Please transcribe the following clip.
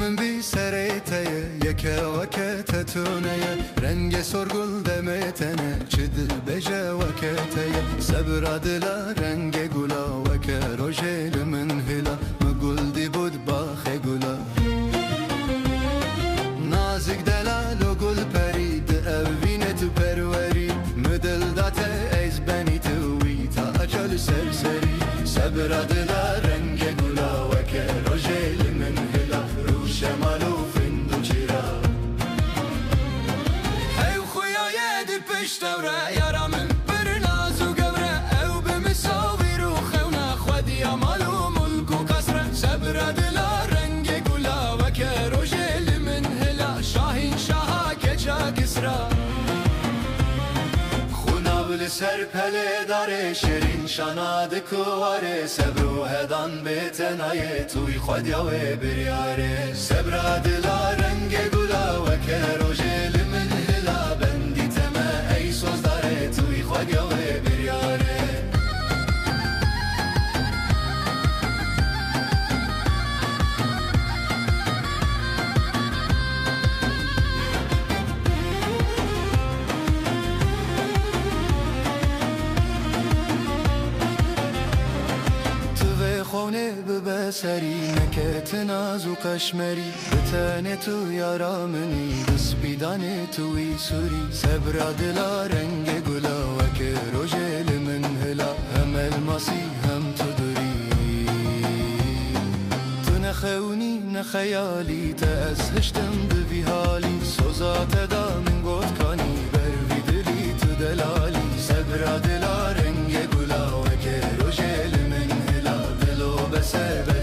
من بی سریته یکه وکه تتونه رنگ سرگل دمتنه چه دل بجه وکته صبر دلا رنگ گلا وکه روژل من هلا مگل دی بود باخ گلا نازک دلال و گل پرید اوینه تو پروری مدل داته ایز بنی توی تا اجل سرسری صبر دلا رنگ گلا وکه روژل من هلا رو شمالو فندو چیرا هیو خویای دی پشت دوره یارا من بر نازو گوره او بمساوی رو خونه خودی عمالو ملک و کسره صبر دلا رنگ گلا وکه روژل من هلا شاهین شاها کچا کسرا خونابل سر پله داره شیرین شاناد کواره صبر و هدان بتنای توی خودیاوه بریاره صبر دلا رنگ گلا وکه روژل من هلا بندی تمه ای سوز داره توی خودیاوه بریاره خونه ببسری نکت ناز و کشمری بتنه تو یارا منی دسپیدان توی سوری صبر دلا رنگ گلا وکه روژل من هلا هم الماسی هم تو دوری تو نخونی نخیالی تا از هشتم دوی حالی سوزات دا من گفت کانی بروی دلی تو دلالی صبر دلا رنگ گلا وکه روژل من هلا بسه